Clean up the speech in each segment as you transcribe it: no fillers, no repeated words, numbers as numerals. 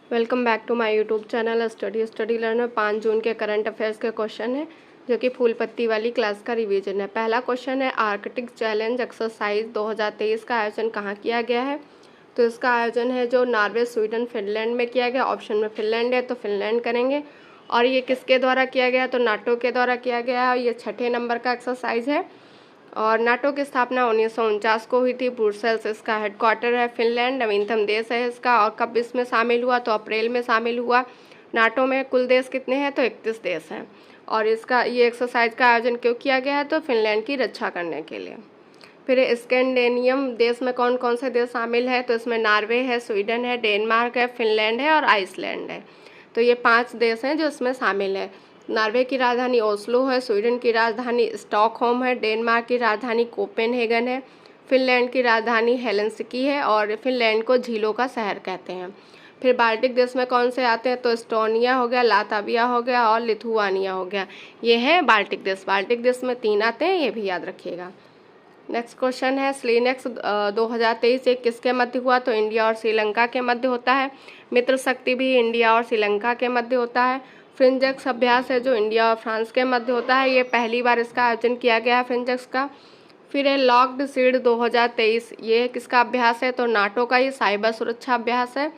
Welcome back to my YouTube channel study learner. 5 June के current affairs के question है जो कि फूल पत्ती वाली क्लास का रिवीजन है। पहला क्वेश्चन है, आर्कटिक चैलेंज एक्सरसाइज 2023 का आयोजन कहाँ किया गया है? तो इसका आयोजन है जो नॉर्वे, स्वीडन, फिनलैंड में किया गया। ऑप्शन में फिनलैंड है तो फिनलैंड करेंगे। और ये किसके द्वारा किया गया? तो नाटो के द्वारा किया गया है और ये 6ठे नंबर का एक्सरसाइज है। और नाटो की स्थापना 1949 को हुई थी। ब्रुसेल्स इसका हेडक्वार्टर है। फिनलैंड नवीनतम देश है इसका। और कब इसमें शामिल हुआ? तो अप्रैल में शामिल हुआ। नाटो में कुल देश कितने हैं? तो 31 देश हैं। और इसका ये एक्सरसाइज का आयोजन क्यों किया गया है? तो फिनलैंड की रक्षा करने के लिए। फिर स्कैंडिनेवियन देश में कौन कौन से देश शामिल है? तो इसमें नॉर्वे है, स्वीडन है, डेनमार्क है, फिनलैंड है और आइसलैंड है। तो ये 5 देश हैं जो इसमें शामिल है। नॉर्वे की राजधानी ओस्लो है, स्वीडन की राजधानी स्टॉकहोम है, डेनमार्क की राजधानी कोपेनहेगन है, फिनलैंड की राजधानी हेलसिंकी है और फिनलैंड को झीलों का शहर कहते हैं। फिर बाल्टिक देश में कौन से आते हैं? तो एस्टोनिया हो गया, लातविया हो गया और लिथुआनिया हो गया। ये है बाल्टिक देश। बाल्टिक देश में 3 आते हैं, ये भी याद रखिएगा। नेक्स्ट क्वेश्चन है, स्लीनेक्स 2023 एक किसके मध्य हुआ? तो इंडिया और श्रीलंका के मध्य होता है। मित्र शक्ति भी इंडिया और श्रीलंका के मध्य होता है। फ्रिंजेक्स अभ्यास है जो इंडिया और फ्रांस के मध्य होता है। ये पहली बार इसका आयोजन किया गया है फ्रिंजेक्स का। फिर है लॉक्ड सीड 2023, ये किसका अभ्यास है? तो नाटो का ये साइबर सुरक्षा अभ्यास है।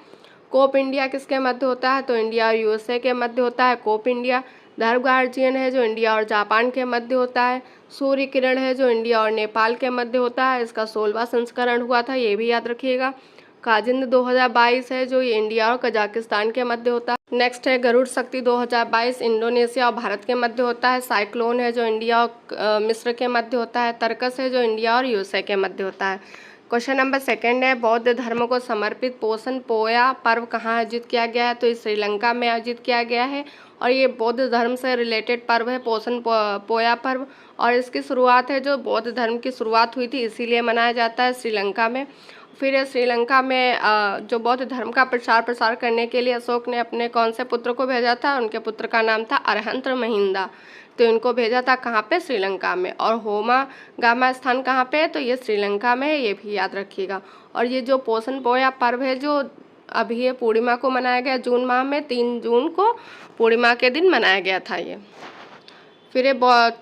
कोप इंडिया किसके मध्य होता है? तो इंडिया और यूएसए के मध्य होता है कोप इंडिया। धर्म गार्जियन है जो इंडिया और जापान के मध्य होता है। सूर्य किरण है जो इंडिया और नेपाल के मध्य होता है। इसका 16वां संस्करण हुआ था, ये भी याद रखिएगा। काजिंद 2022 है जो ये इंडिया और कजाकिस्तान के मध्य होता है। नेक्स्ट है गरुड़ शक्ति 2022 इंडोनेशिया और भारत के मध्य होता है। साइक्लोन है जो इंडिया और मिस्र के मध्य होता है। तर्कस है जो इंडिया और यूएसए के मध्य होता है। क्वेश्चन नंबर 2 है, बौद्ध धर्म को समर्पित पोषण पोया पर्व कहाँ आयोजित किया गया है? तो इस श्रीलंका में आयोजित किया गया है और ये बौद्ध धर्म से रिलेटेड पर्व है पोषण पोया पर्व। और इसकी शुरुआत है जो बौद्ध धर्म की शुरुआत हुई थी इसीलिए मनाया जाता है श्रीलंका में। फिर श्रीलंका में जो बौद्ध धर्म का प्रसार करने के लिए अशोक ने अपने कौन से पुत्र को भेजा था? उनके पुत्र का नाम था अरहंत महिंदा। तो इनको भेजा था कहाँ पे? श्रीलंका में। और होमा गामा स्थान कहाँ पे है? तो ये श्रीलंका में है, ये भी याद रखिएगा। और ये जो पोषण पोया पर्व है जो अभी ये पूर्णिमा को मनाया गया, जून माह में 3 जून को पूर्णिमा के दिन मनाया गया था ये। फिर ये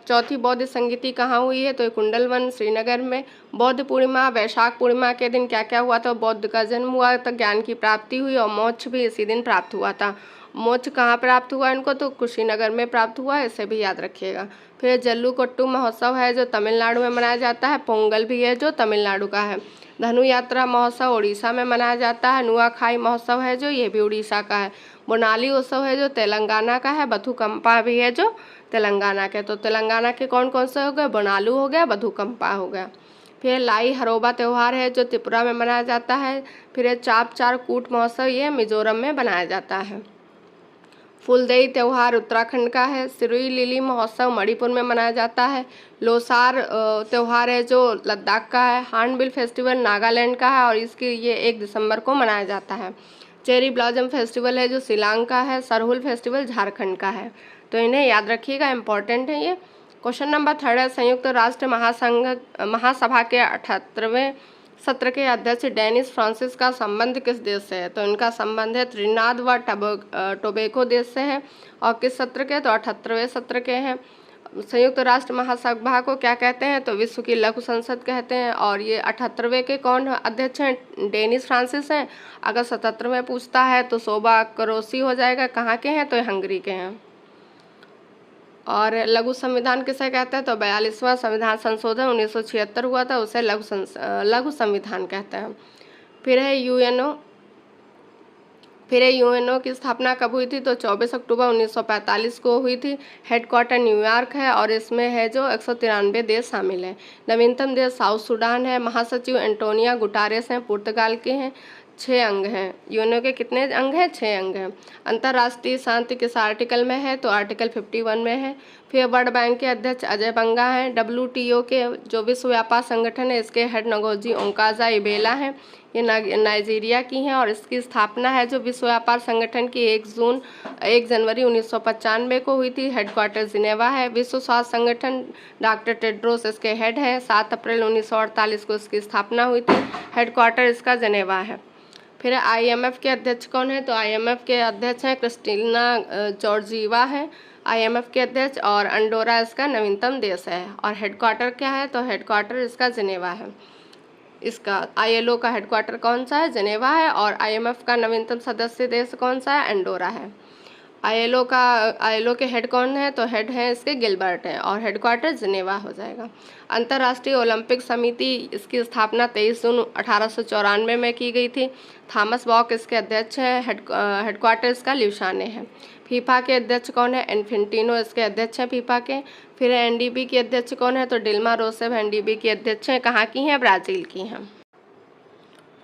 चौथी बौद्ध संगीति कहाँ हुई है? तो ये कुंडलवन श्रीनगर में। बौद्ध पूर्णिमा वैशाख पूर्णिमा के दिन क्या क्या हुआ था? बौद्ध का जन्म हुआ था, ज्ञान की प्राप्ति हुई और मोक्ष भी इसी दिन प्राप्त हुआ था। मोक्ष कहाँ प्राप्त हुआ इनको? तो कुशीनगर में प्राप्त हुआ, इसे भी याद रखिएगा। फिर जल्लूकट्टू महोत्सव है जो तमिलनाडु में मनाया जाता है। पोंगल भी है जो तमिलनाडु का है। धनु यात्रा महोत्सव उड़ीसा में मनाया जाता है। नुआखाई महोत्सव है जो ये भी उड़ीसा का है। बोनाली उत्सव है जो तेलंगाना का है। बथुकंपा भी है जो तेलंगाना के। तो तेलंगाना के कौन कौन से हो गए? बोनालू हो गया, बथुकंपा हो गया। फिर लाई हरोबा त्यौहार है जो त्रिपुरा में मनाया जाता है। फिर चाप चार कूट महोत्सव ये मिजोरम में मनाया जाता है। फुलदेई त्यौहार उत्तराखंड का है। सिरुई लिली महोत्सव मणिपुर में मनाया जाता है। लोसार त्यौहार है जो लद्दाख का है। हार्नबिल फेस्टिवल नागालैंड का है और इसकी ये 1 दिसंबर को मनाया जाता है। चेरी ब्लॉसम फेस्टिवल है जो शिलांग का है। सरहुल फेस्टिवल झारखंड का है। तो इन्हें याद रखिएगा, इम्पॉर्टेंट है ये। क्वेश्चन नंबर 3 है, संयुक्त राष्ट्र महासभा के 78वें सत्र के अध्यक्ष डेनिस फ्रांसिस का संबंध किस देश से है? तो इनका संबंध है त्रिनाद व टोबैगो देश से है। और किस सत्र के? तो 78वें सत्र के हैं। संयुक्त राष्ट्र महासभा को क्या कहते हैं? तो विश्व की लघु संसद कहते हैं। और ये 78वें के कौन अध्यक्ष हैं? डेनिस फ्रांसिस हैं। अगर 77वें पूछता है तो शोभा करोसी हो जाएगा। कहाँ के हैं? तो ये हंगरी के हैं। और लघु संविधान किसे कहते हैं? तो 42वां संविधान संशोधन 1976 हुआ था, उसे लघु संविधान कहते हैं। फिर है यूएनओ की स्थापना कब हुई थी? तो 24 अक्टूबर 1945 को हुई थी। हेडक्वार्टर न्यूयॉर्क है और इसमें है जो 193 देश शामिल हैं। नवीनतम देश साउथ सूडान है। महासचिव एंटोनिया गुटारेस हैं, पुर्तगाल के हैं। 6 अंग हैं। यूएनओ के कितने अंग हैं? 6 अंग हैं। अंतर्राष्ट्रीय शांति किस आर्टिकल में है? तो आर्टिकल 51 में है। फिर वर्ल्ड बैंक के अध्यक्ष अजय बंगा हैं। WTO के जो विश्व व्यापार संगठन है इसके हेड नगोजी ओंकाजा इबेला हैं। ये नाइजीरिया की हैं और इसकी स्थापना है जो विश्व व्यापार संगठन की 1 जनवरी 1995 को हुई थी। हेडक्वार्टर जिनेवा है। विश्व स्वास्थ्य संगठन डॉक्टर टेड्रोस इसके हेड हैं। 7 अप्रैल 1948 को इसकी स्थापना हुई थी। हेडक्वार्टर इसका जिनेवा है। फिर IMF के अध्यक्ष कौन है? तो IMF के अध्यक्ष हैं क्रिस्टिना जॉर्जीवा है IMF के अध्यक्ष, और अंडोरा इसका नवीनतम देश है। और हेडक्वार्टर क्या है? तो हेडक्वार्टर इसका जिनेवा है। इसका ILO का हेडक्वार्टर कौन सा है? जिनेवा है। और IMF का नवीनतम सदस्य देश कौन सा है? अंडोरा है। ILO के हेड कौन है? तो हेड है इसके गिलबर्ट है, और हेडक्वार्टर जिनेवा हो जाएगा। अंतर्राष्ट्रीय ओलंपिक समिति, इसकी स्थापना 23 जून 1894 में की गई थी। थॉमस बॉक इसके अध्यक्ष हैं। हेडक्वार्टर इसका ल्यूशाने है। फीफा के अध्यक्ष कौन है? इन्फेंटिनो इसके अध्यक्ष हैं फीफा के। फिर NDB की अध्यक्ष कौन है? तो डिल्मा रोसेफ NDB की अध्यक्ष हैं। कहाँ की हैं? ब्राज़ील की हैं।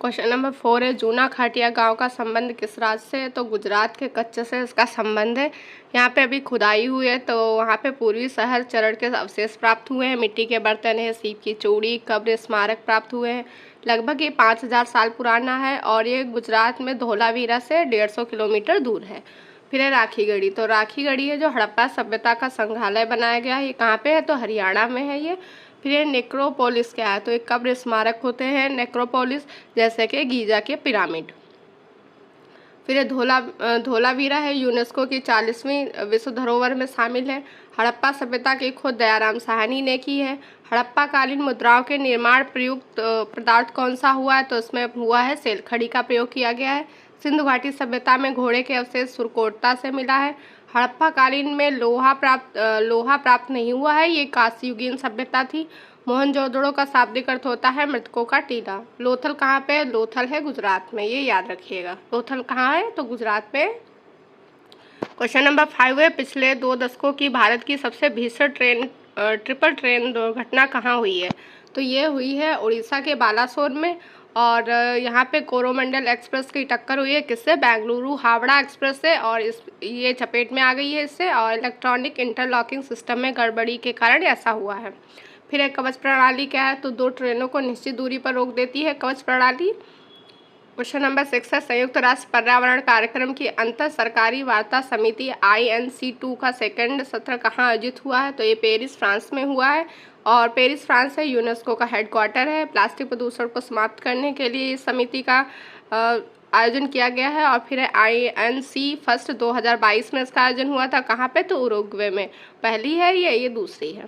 क्वेश्चन नंबर 4 है, जूना खाटिया गांव का संबंध किस राज्य से है? तो गुजरात के कच्छ से इसका संबंध है। यहाँ पे अभी खुदाई हुई है, तो वहाँ पे पूर्वी शहर चरण के अवशेष प्राप्त हुए हैं। मिट्टी के बर्तन है, सीप की चूड़ी, कब्र, स्मारक प्राप्त हुए हैं। लगभग ये 5000 साल पुराना है, और ये गुजरात में धोलावीरा से 150 किलोमीटर दूर है। फिर है राखीगढ़ी। तो राखीगढ़ी है जो हड़प्पा सभ्यता का संग्रहालय बनाया गया है। ये कहाँ पे है? तो हरियाणा में है ये। फिर नेक्रोपोलिस क्या है? तो एक कब्र स्मारक होते हैं नेक्रोपोलिस, जैसे कि गीजा के पिरामिड। फिर धोलावीरा है, यूनेस्को की 40वीं विश्व धरोहर में शामिल है। हड़प्पा सभ्यता की खोज दयाराम साहनी ने की है। हड़प्पा कालीन मुद्राओं के निर्माण प्रयुक्त पदार्थ कौन सा हुआ है? तो इसमें हुआ है सेलखड़ी का प्रयोग किया गया है। सिंधु घाटी सभ्यता में घोड़े के अवशेष सुरकोटता से मिला है। हड़प्पा कालीन में लोहा प्राप्त नहीं हुआ है, ये कांस्ययुगीन सभ्यता थी। मोहनजोदड़ो का शाब्दिक अर्थ होता है मृतकों का टीला। लोथल कहाँ पे है? लोथल है गुजरात में, ये याद रखिएगा। लोथल कहाँ है? तो गुजरात में। क्वेश्चन नंबर 5 है, पिछले 2 दशकों की भारत की सबसे भीषण ट्रिपल ट्रेन दुर्घटना कहाँ हुई है? तो ये हुई है उड़ीसा के बालासोर में, और यहाँ पे कोरोमंडल एक्सप्रेस की टक्कर हुई है किससे? बेंगलुरु हावड़ा एक्सप्रेस से, और ये चपेट में आ गई है इससे, और इलेक्ट्रॉनिक इंटरलॉकिंग सिस्टम में गड़बड़ी के कारण ऐसा हुआ है। फिर एक कवच प्रणाली क्या है? तो 2 ट्रेनों को निश्चित दूरी पर रोक देती है कवच प्रणाली। क्वेश्चन नंबर 6 है, संयुक्त राष्ट्र पर्यावरण कार्यक्रम की अंतर सरकारी वार्ता समिति INC2 का 2nd सत्र कहाँ आयोजित हुआ है? तो ये पेरिस फ्रांस में हुआ है, और पेरिस फ्रांस है यूनेस्को का हेडक्वार्टर है। प्लास्टिक प्रदूषण को समाप्त करने के लिए इस समिति का आयोजन किया गया है। और फिर INC फर्स्ट 2022 में इसका आयोजन हुआ था। कहाँ पे? तो उरुग्वे में। पहली है ये दूसरी है।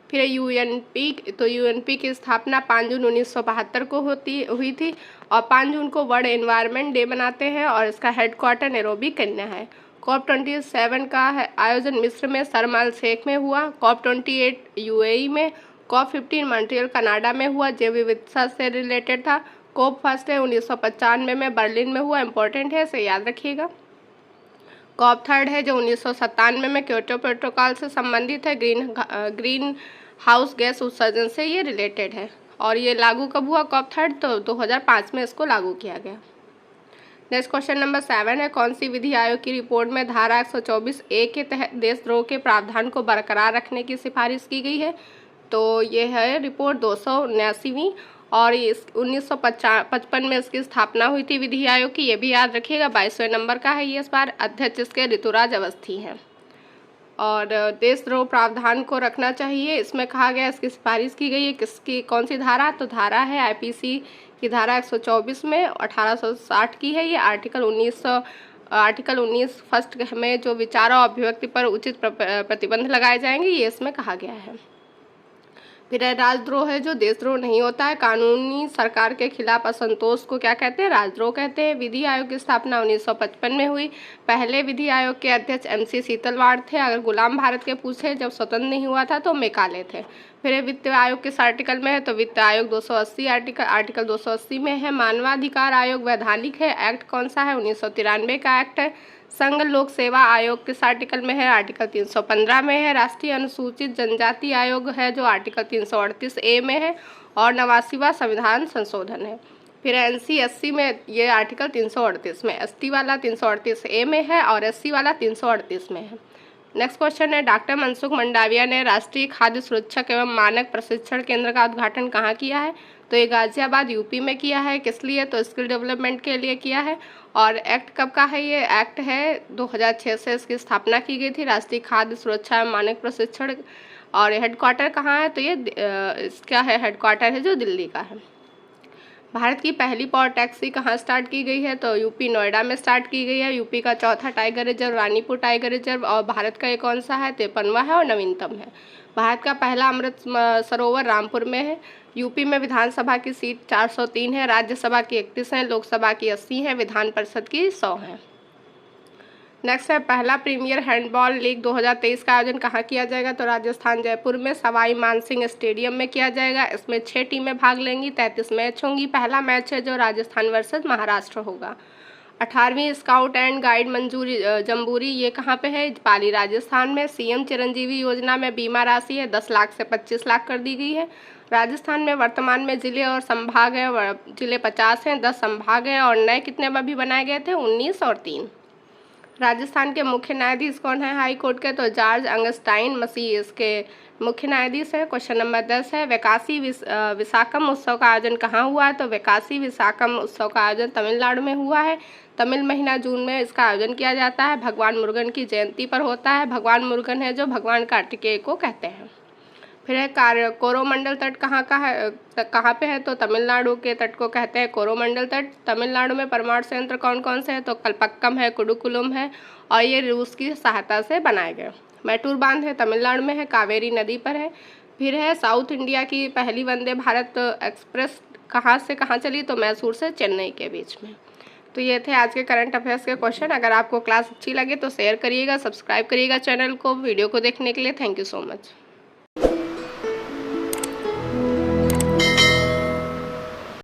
फिर UNP, तो UNP की स्थापना 5 जून 1972 को हुई थी, और 5 जून को वर्ल्ड एनवायरनमेंट डे मनाते हैं, और इसका हेडक्वार्टर नैरोबी केन्या है। COP27 का आयोजन मिस्र में शर्म अल शेख में हुआ। COP28 UAE में। COP15 मॉन्ट्रियल कनाडा में हुआ, जैव विविधता से रिलेटेड था। COP फर्स्ट है 1995 में बर्लिन में हुआ, इंपॉर्टेंट है, इसे याद रखिएगा। COP थर्ड है जो 1997 में क्योटो प्रोटोकॉल से संबंधित है, ग्रीन हाउस गैस उत्सर्जन से ये रिलेटेड है। और ये लागू कब हुआ COP थर्ड? तो 2005 में इसको लागू किया गया। नेक्स्ट क्वेश्चन नंबर 7 है, कौन सी विधि आयोग की रिपोर्ट में धारा 124A के तहत देशद्रोह के प्रावधान को बरकरार रखने की सिफारिश की गई है? तो ये है रिपोर्ट 279वीं, और इस 1955 में इसकी स्थापना हुई थी विधि आयोग की, ये भी याद रखिएगा। 22वें नंबर का है ये इस बार। अध्यक्ष इसके ऋतुराज अवस्थी हैं। और देशद्रोह प्रावधान को रखना चाहिए, इसमें कहा गया, इसकी सिफारिश की गई है किसकी, कौन सी धारा? तो धारा है IPC की धारा 124 में 1860 की है ये। आर्टिकल 19 फर्स्ट में जो विचार और अभिव्यक्ति पर उचित प्रतिबंध लगाए जाएंगे, ये इसमें कहा गया है। फिर राजद्रोह है जो देशद्रोह नहीं होता है। कानूनी सरकार के खिलाफ असंतोष को क्या कहते हैं? राजद्रोह कहते हैं। विधि आयोग की स्थापना 1955 में हुई। पहले विधि आयोग के अध्यक्ष MC सीतलवाड़ थे। अगर गुलाम भारत के पूछे जब स्वतंत्र नहीं हुआ था तो मेकाले थे। फिर वित्त आयोग किस आर्टिकल में है? तो वित्त आयोग 280 आर्टिकल 280 में है। मानवाधिकार आयोग वैधानिक है। एक्ट कौन सा है? 1993 का एक्ट है। संघ लोक सेवा आयोग किस आर्टिकल में है? आर्टिकल 315 में है। राष्ट्रीय अनुसूचित जनजाति आयोग है जो आर्टिकल 338A में है, और 89वां संविधान संशोधन है। फिर NC/SC में ये आर्टिकल 338 में, ST वाला 338A में है, और SC वाला 338 में है। नेक्स्ट क्वेश्चन है, डॉक्टर मनसुख मंडाविया ने राष्ट्रीय खाद्य सुरक्षा एवं मानक प्रशिक्षण केंद्र का उद्घाटन कहाँ किया है? तो ये गाजियाबाद UP में किया है। किस लिए? तो स्किल डेवलपमेंट के लिए किया है। और एक्ट कब का है? ये एक्ट है 2006 से इसकी स्थापना की गई थी, राष्ट्रीय खाद्य सुरक्षा एवं मानक प्रशिक्षण। और हेडक्वार्टर कहाँ है? तो ये इसका है हेडक्वार्टर है जो दिल्ली का है। भारत की पहली पॉड टैक्सी कहाँ स्टार्ट की गई है? तो यूपी नोएडा में स्टार्ट की गई है। यूपी का चौथा tiger reserve Ranipur tiger reserve और भारत का ये कौन सा है? 53वां है और नवीनतम है। भारत का पहला अमृत सरोवर रामपुर में है। यूपी में विधानसभा की सीट 403 है, राज्यसभा की 31 है, लोकसभा की 80 है, विधान परिषद की 100 है। नेक्स्ट है, पहला प्रीमियर हैंडबॉल लीग 2023 का आयोजन कहाँ किया जाएगा? तो राजस्थान जयपुर में सवाई मानसिंह स्टेडियम में किया जाएगा। इसमें 6 टीमें भाग लेंगी, 33 मैच होंगी। पहला मैच है जो राजस्थान वर्सेस महाराष्ट्र होगा। 18वीं स्काउट एंड गाइड मंजूरी जम्बूरी ये कहाँ पे है? पाली राजस्थान में। सीएम चिरंजीवी योजना में बीमा राशि है 10 लाख से 25 लाख कर दी गई है। राजस्थान में वर्तमान में जिले और संभाग हैं, जिले 50 हैं, 10 संभाग हैं और नए कितने अभी बनाए गए थे? 19 और 3। राजस्थान के मुख्य न्यायाधीश कौन है हाई कोर्ट के? तो जॉर्ज अंगस्टाइन मसीह इसके मुख्य न्यायाधीश है। क्वेश्चन नंबर 10 है, वैकासी विशाखम उत्सव का आयोजन कहाँ हुआ है? तो वैकासी विशाखम उत्सव का आयोजन तमिलनाडु में हुआ है। तमिल महीना जून में इसका आयोजन किया जाता है। भगवान मुरुगन की जयंती पर होता है। भगवान मुरुगन है जो भगवान कार्तिकेय को कहते हैं। फिर है कोरोमंडल तट कहाँ का है, कहाँ पे है? तो तमिलनाडु के तट को कहते हैं कोरोमंडल तट। तमिलनाडु में परमाणु संयंत्र कौन कौन से हैं? तो कलपक्कम है, कुडुकुलम है और ये रूस की सहायता से बनाए गए। मैटूर बांध है तमिलनाडु में है, कावेरी नदी पर है। फिर है साउथ इंडिया की पहली वंदे भारत एक्सप्रेस कहाँ से कहाँ चली? तो मैसूर से चेन्नई के बीच में। तो ये थे आज के करंट अफेयर्स के क्वेश्चन। अगर आपको क्लास अच्छी लगे तो शेयर करिएगा, सब्सक्राइब करिएगा चैनल को। वीडियो को देखने के लिए थैंक यू सो मच।